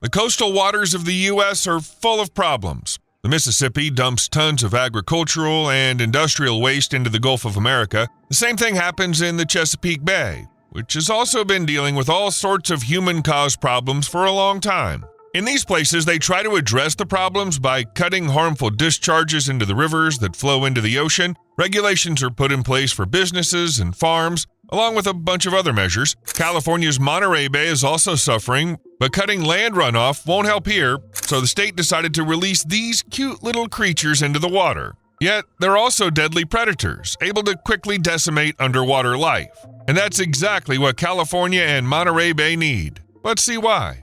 The coastal waters of the U.S. are full of problems. The Mississippi dumps tons of agricultural and industrial waste into the Gulf of America. The same thing happens in the Chesapeake Bay, which has also been dealing with all sorts of human-caused problems for a long time. In these places, they try to address the problems by cutting harmful discharges into the rivers that flow into the ocean. Regulations are put in place for businesses and farms, along with a bunch of other measures. California's Monterey Bay is also suffering, but cutting land runoff won't help here, so the state decided to release these cute little creatures into the water. Yet, they're also deadly predators, able to quickly decimate underwater life. And that's exactly what California and Monterey Bay need. Let's see why.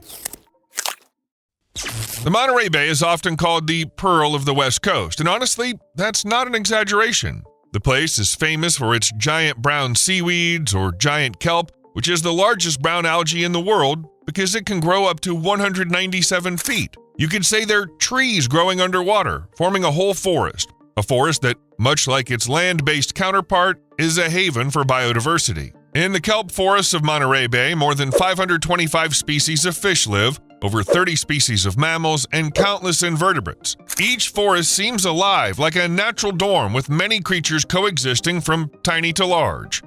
The Monterey Bay is often called the Pearl of the West Coast, and honestly, that's not an exaggeration. The place is famous for its giant brown seaweeds, or giant kelp, which is the largest brown algae in the world because it can grow up to 197 feet. You could say they're trees growing underwater, forming a whole forest. A forest that, much like its land-based counterpart, is a haven for biodiversity. In the kelp forests of Monterey Bay, more than 525 species of fish live, over 30 species of mammals, and countless invertebrates. Each forest seems alive, like a natural dorm with many creatures coexisting from tiny to large.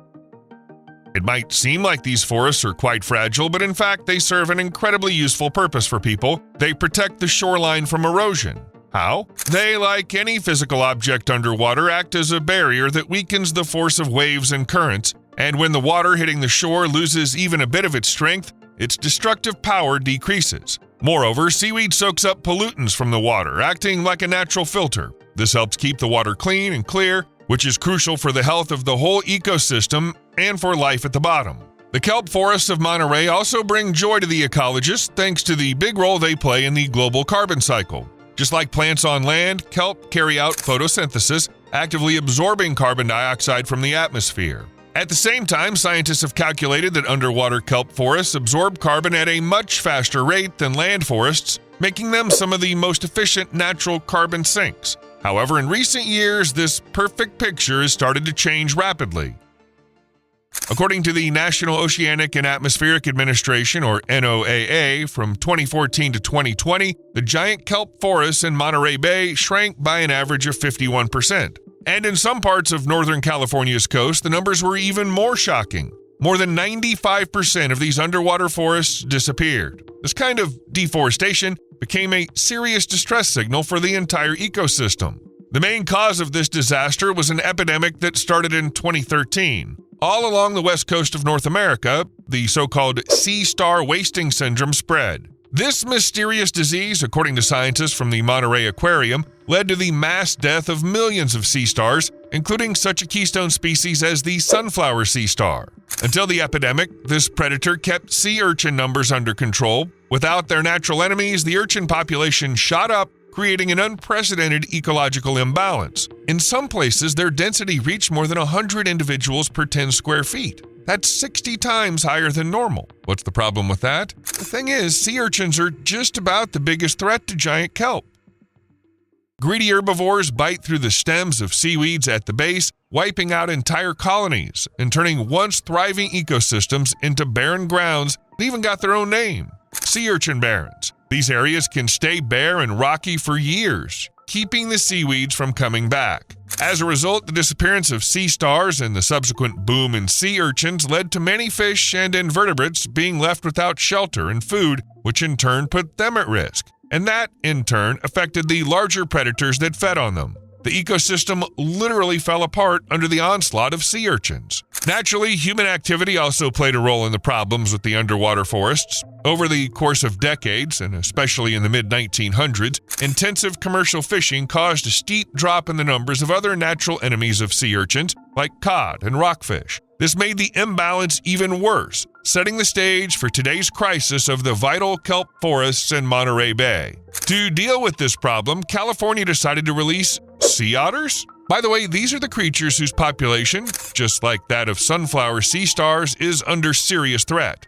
It might seem like these forests are quite fragile, but in fact they serve an incredibly useful purpose for people. They protect the shoreline from erosion. How? They, like any physical object underwater, act as a barrier that weakens the force of waves and currents, and when the water hitting the shore loses even a bit of its strength, its destructive power decreases. Moreover, seaweed soaks up pollutants from the water, acting like a natural filter. This helps keep the water clean and clear, which is crucial for the health of the whole ecosystem and for life at the bottom. The kelp forests of Monterey also bring joy to the ecologists thanks to the big role they play in the global carbon cycle. Just like plants on land, kelp carry out photosynthesis, actively absorbing carbon dioxide from the atmosphere. At the same time, scientists have calculated that underwater kelp forests absorb carbon at a much faster rate than land forests, making them some of the most efficient natural carbon sinks. However, in recent years, this perfect picture has started to change rapidly. According to the National Oceanic and Atmospheric Administration, or NOAA, from 2014 to 2020, the giant kelp forests in Monterey Bay shrank by an average of 51%. And in some parts of Northern California's coast, the numbers were even more shocking. More than 95% of these underwater forests disappeared. This kind of deforestation became a serious distress signal for the entire ecosystem. The main cause of this disaster was an epidemic that started in 2013. All along the west coast of North America, the so-called sea star wasting syndrome spread. This mysterious disease, according to scientists from the Monterey Aquarium, led to the mass death of millions of sea stars, including such a keystone species as the sunflower sea star. Until the epidemic, this predator kept sea urchin numbers under control. Without their natural enemies, the urchin population shot up, creating an unprecedented ecological imbalance. In some places, their density reached more than 100 individuals per 10 square feet. That's 60 times higher than normal. What's the problem with that? The thing is, sea urchins are just about the biggest threat to giant kelp. Greedy herbivores bite through the stems of seaweeds at the base, wiping out entire colonies and turning once thriving ecosystems into barren grounds that even got their own name, sea urchin barrens. These areas can stay bare and rocky for years, keeping the seaweeds from coming back. As a result, the disappearance of sea stars and the subsequent boom in sea urchins led to many fish and invertebrates being left without shelter and food, which in turn put them at risk. And that, in turn, affected the larger predators that fed on them. The ecosystem literally fell apart under the onslaught of sea urchins. Naturally, human activity also played a role in the problems with the underwater forests. Over the course of decades, and especially in the mid-1900s, intensive commercial fishing caused a steep drop in the numbers of other natural enemies of sea urchins, like cod and rockfish. This made the imbalance even worse, setting the stage for today's crisis of the vital kelp forests in Monterey Bay. To deal with this problem, California decided to release sea otters? By the way, these are the creatures whose population, just like that of sunflower sea stars, is under serious threat.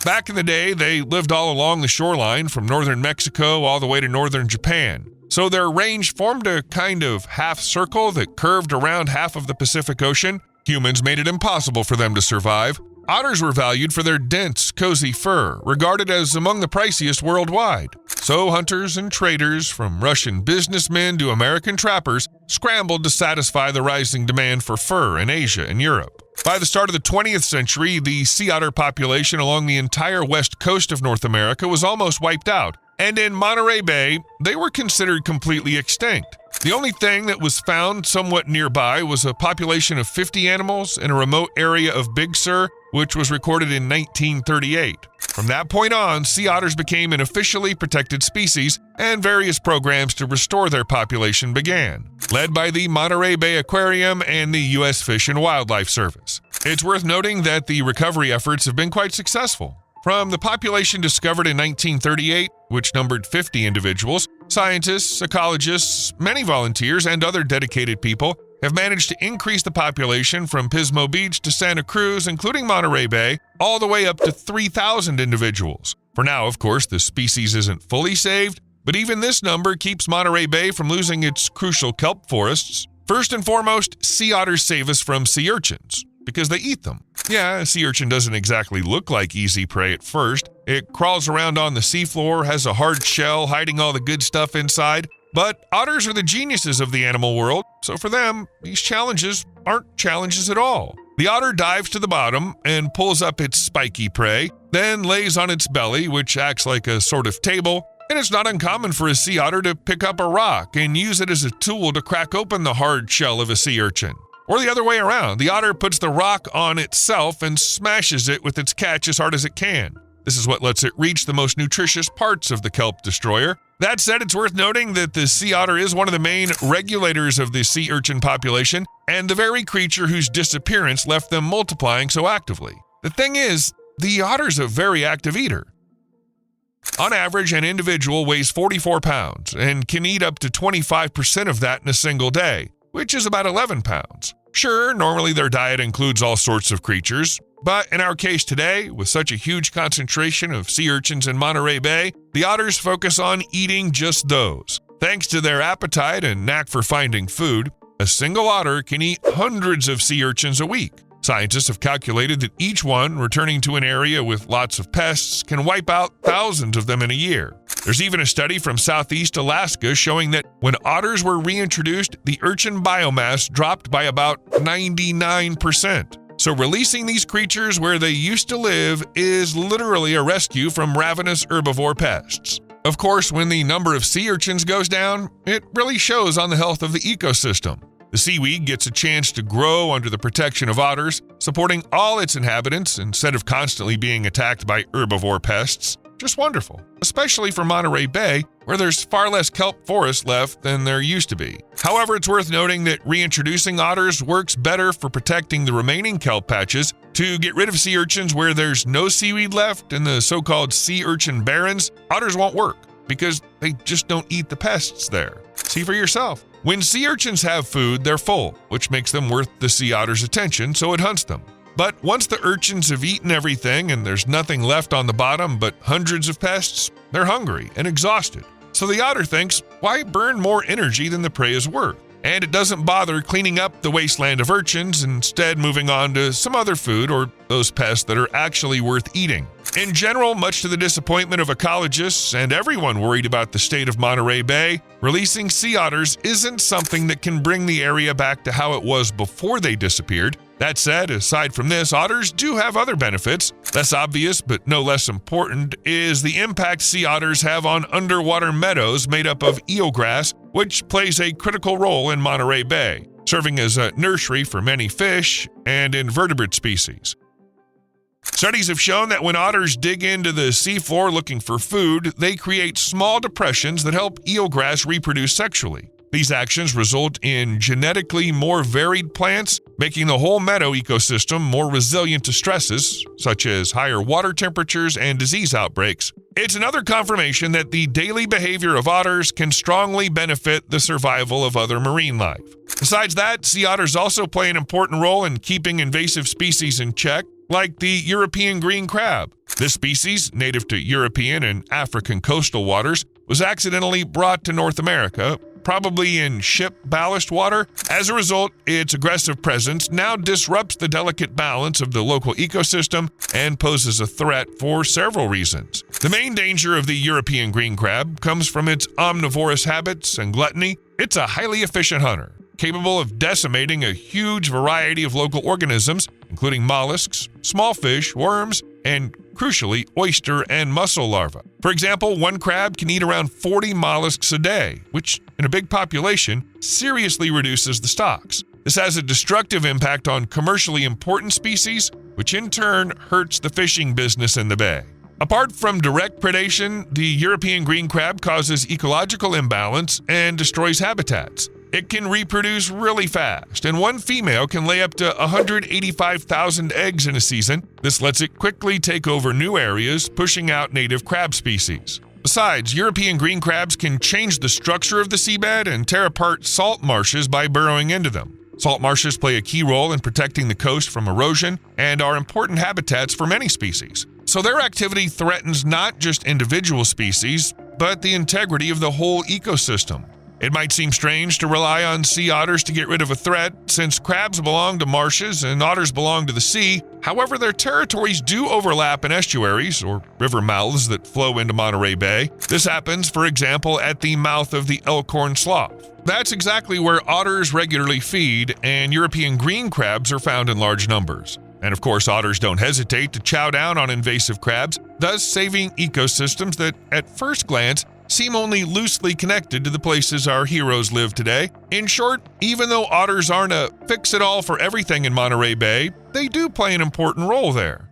Back in the day, they lived all along the shoreline from northern Mexico all the way to northern Japan. So their range formed a kind of half circle that curved around half of the Pacific Ocean. Humans made it impossible for them to survive. Otters were valued for their dense, cozy fur, regarded as among the priciest worldwide. So hunters and traders, from Russian businessmen to American trappers, scrambled to satisfy the rising demand for fur in Asia and Europe. By the start of the 20th century, the sea otter population along the entire west coast of North America was almost wiped out, and in Monterey Bay, they were considered completely extinct. The only thing that was found somewhat nearby was a population of 50 animals in a remote area of Big Sur, which was recorded in 1938. From that point on, sea otters became an officially protected species, and various programs to restore their population began, led by the Monterey Bay Aquarium and the U.S. Fish and Wildlife Service. It's worth noting that the recovery efforts have been quite successful. From the population discovered in 1938, which numbered 50 individuals, scientists, ecologists, many volunteers, and other dedicated people have managed to increase the population from Pismo Beach to Santa Cruz, including Monterey Bay, all the way up to 3,000 individuals. For now, of course, the species isn't fully saved, but even this number keeps Monterey Bay from losing its crucial kelp forests. First and foremost, sea otters save us from sea urchins, because they eat them. Yeah, a sea urchin doesn't exactly look like easy prey at first. It crawls around on the seafloor, has a hard shell hiding all the good stuff inside. But otters are the geniuses of the animal world, so for them, these challenges aren't challenges at all. The otter dives to the bottom and pulls up its spiky prey, then lays on its belly, which acts like a sort of table, and it's not uncommon for a sea otter to pick up a rock and use it as a tool to crack open the hard shell of a sea urchin. Or the other way around, the otter puts the rock on itself and smashes it with its catch as hard as it can. This is what lets it reach the most nutritious parts of the kelp destroyer. That said, it's worth noting that the sea otter is one of the main regulators of the sea urchin population and the very creature whose disappearance left them multiplying so actively. The thing is, the otter's a very active eater. On average, an individual weighs 44 pounds and can eat up to 25% of that in a single day, which is about 11 pounds. Sure, normally their diet includes all sorts of creatures, but in our case today, with such a huge concentration of sea urchins in Monterey Bay, the otters focus on eating just those. Thanks to their appetite and knack for finding food, a single otter can eat hundreds of sea urchins a week. Scientists have calculated that each one returning to an area with lots of pests can wipe out thousands of them in a year. There's even a study from southeast Alaska showing that when otters were reintroduced, the urchin biomass dropped by about 99%. So releasing these creatures where they used to live is literally a rescue from ravenous herbivore pests. Of course, when the number of sea urchins goes down, it really shows on the health of the ecosystem. The seaweed gets a chance to grow under the protection of otters, supporting all its inhabitants instead of constantly being attacked by herbivore pests. Just wonderful, especially for Monterey Bay, where there's far less kelp forest left than there used to be. However, it's worth noting that reintroducing otters works better for protecting the remaining kelp patches. To get rid of sea urchins where there's no seaweed left in the so-called sea urchin barrens, otters won't work because they just don't eat the pests there. See for yourself. When sea urchins have food, they're full, which makes them worth the sea otter's attention, so it hunts them. But once the urchins have eaten everything and there's nothing left on the bottom but hundreds of pests, they're hungry and exhausted. So the otter thinks, why burn more energy than the prey is worth? And it doesn't bother cleaning up the wasteland of urchins, instead moving on to some other food or those pests that are actually worth eating. In general, much to the disappointment of ecologists and everyone worried about the state of Monterey Bay, releasing sea otters isn't something that can bring the area back to how it was before they disappeared. That said, aside from this, otters do have other benefits. Less obvious, but no less important, is the impact sea otters have on underwater meadows made up of eelgrass, which plays a critical role in Monterey Bay, serving as a nursery for many fish and invertebrate species. Studies have shown that when otters dig into the seafloor looking for food, they create small depressions that help eelgrass reproduce sexually. These actions result in genetically more varied plants, making the whole meadow ecosystem more resilient to stresses, such as higher water temperatures and disease outbreaks. It's another confirmation that the daily behavior of otters can strongly benefit the survival of other marine life. Besides that, sea otters also play an important role in keeping invasive species in check, like the European green crab. This species, native to European and African coastal waters, was accidentally brought to North America, probably in ship ballast water. As a result, its aggressive presence now disrupts the delicate balance of the local ecosystem and poses a threat for several reasons. The main danger of the European green crab comes from its omnivorous habits and gluttony. It's a highly efficient hunter, capable of decimating a huge variety of local organisms, including mollusks, small fish, worms, and crucially, oyster and mussel larvae. For example, one crab can eat around 40 mollusks a day, which, in a big population, seriously reduces the stocks. This has a destructive impact on commercially important species, which in turn hurts the fishing business in the bay. Apart from direct predation, the European green crab causes ecological imbalance and destroys habitats. It can reproduce really fast, and one female can lay up to 185,000 eggs in a season. This lets it quickly take over new areas, pushing out native crab species. Besides, European green crabs can change the structure of the seabed and tear apart salt marshes by burrowing into them. Salt marshes play a key role in protecting the coast from erosion and are important habitats for many species. So their activity threatens not just individual species, but the integrity of the whole ecosystem. It might seem strange to rely on sea otters to get rid of a threat, since crabs belong to marshes and otters belong to the sea. However, their territories do overlap in estuaries, or river mouths that flow into Monterey Bay. This happens, for example, at the mouth of the Elkhorn Slough. That's exactly where otters regularly feed, and European green crabs are found in large numbers. And of course, otters don't hesitate to chow down on invasive crabs, thus saving ecosystems that, at first glance, seem only loosely connected to the places our heroes live today. In short, even though otters aren't a fix-it-all for everything in Monterey Bay, they do play an important role there.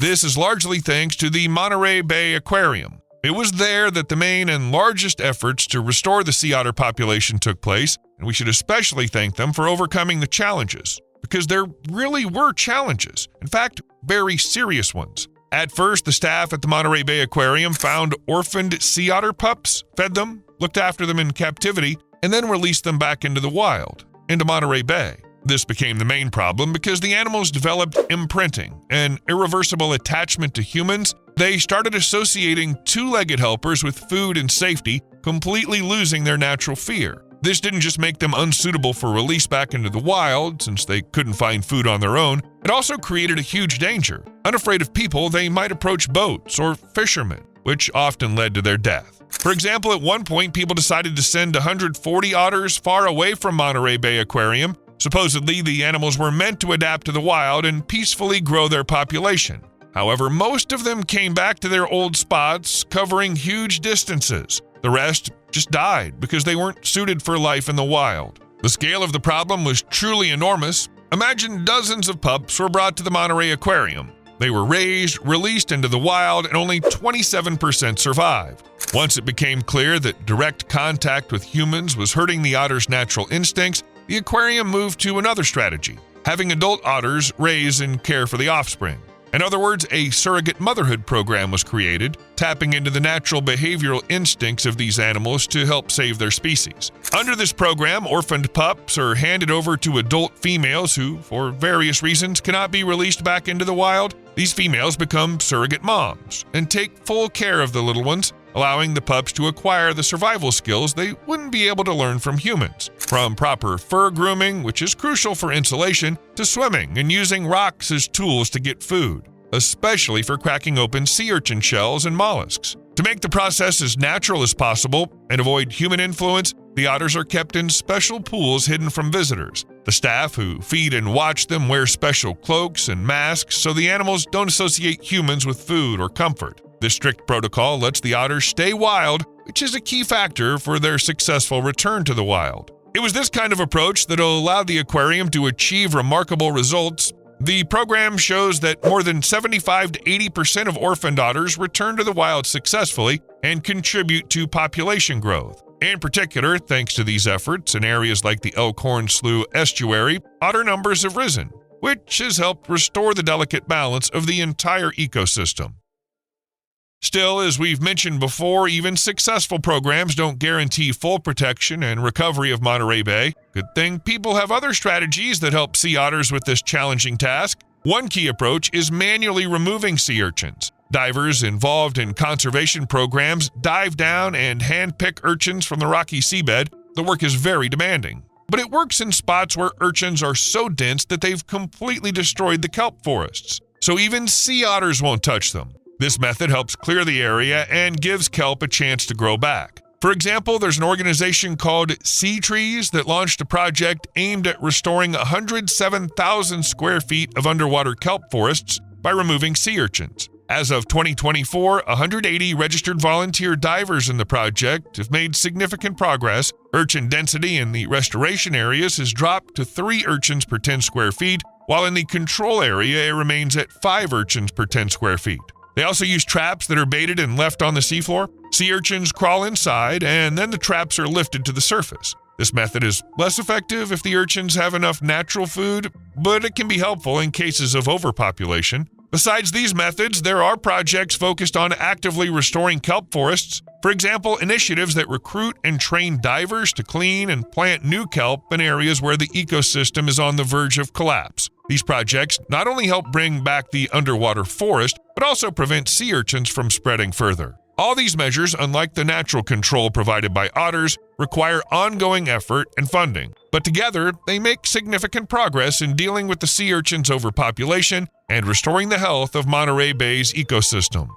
This is largely thanks to the Monterey Bay Aquarium. It was there that the main and largest efforts to restore the sea otter population took place, and we should especially thank them for overcoming the challenges, because there really were challenges, in fact, very serious ones. At first, the staff at the Monterey Bay Aquarium found orphaned sea otter pups, fed them, looked after them in captivity, and then released them back into the wild, into Monterey Bay. This became the main problem because the animals developed imprinting, an irreversible attachment to humans. They started associating two-legged helpers with food and safety, completely losing their natural fear. This didn't just make them unsuitable for release back into the wild, since they couldn't find food on their own, it also created a huge danger. Unafraid of people, they might approach boats or fishermen, which often led to their death. For example, at one point, people decided to send 140 otters far away from Monterey Bay Aquarium. Supposedly, the animals were meant to adapt to the wild and peacefully grow their population. However, most of them came back to their old spots, covering huge distances. The rest just died because they weren't suited for life in the wild. The scale of the problem was truly enormous. Imagine dozens of pups were brought to the Monterey Aquarium. They were raised, released into the wild, and only 27% survived. Once it became clear that direct contact with humans was hurting the otter's natural instincts, the aquarium moved to another strategy, having adult otters raise and care for the offspring. In other words, a surrogate motherhood program was created, tapping into the natural behavioral instincts of these animals to help save their species. Under this program, orphaned pups are handed over to adult females who, for various reasons, cannot be released back into the wild. These females become surrogate moms and take full care of the little ones, allowing the pups to acquire the survival skills they wouldn't be able to learn from humans. From proper fur grooming, which is crucial for insulation, to swimming and using rocks as tools to get food, especially for cracking open sea urchin shells and mollusks. To make the process as natural as possible and avoid human influence, the otters are kept in special pools hidden from visitors. The staff who feed and watch them wear special cloaks and masks so the animals don't associate humans with food or comfort. This strict protocol lets the otters stay wild, which is a key factor for their successful return to the wild. It was this kind of approach that allowed the aquarium to achieve remarkable results. The program shows that more than 75 to 80% of orphaned otters return to the wild successfully and contribute to population growth. In particular, thanks to these efforts in areas like the Elkhorn Slough estuary, otter numbers have risen, which has helped restore the delicate balance of the entire ecosystem. Still, as we've mentioned before, even successful programs don't guarantee full protection and recovery of Monterey Bay. Good thing people have other strategies that help sea otters with this challenging task. One key approach is manually removing sea urchins. Divers involved in conservation programs dive down and handpick urchins from the rocky seabed. The work is very demanding, but it works in spots where urchins are so dense that they've completely destroyed the kelp forests. So even sea otters won't touch them. This method helps clear the area and gives kelp a chance to grow back. For example, there's an organization called Sea Trees that launched a project aimed at restoring 107,000 square feet of underwater kelp forests by removing sea urchins. As of 2024, 180 registered volunteer divers in the project have made significant progress. Urchin density in the restoration areas has dropped to 3 urchins per 10 square feet, while in the control area it remains at 5 urchins per 10 square feet. They also use traps that are baited and left on the seafloor. Sea urchins crawl inside, and then the traps are lifted to the surface. This method is less effective if the urchins have enough natural food, but it can be helpful in cases of overpopulation. Besides these methods, there are projects focused on actively restoring kelp forests. For example, initiatives that recruit and train divers to clean and plant new kelp in areas where the ecosystem is on the verge of collapse. These projects not only help bring back the underwater forest, but also prevent sea urchins from spreading further. All these measures, unlike the natural control provided by otters, require ongoing effort and funding. But together, they make significant progress in dealing with the sea urchin's overpopulation and restoring the health of Monterey Bay's ecosystem.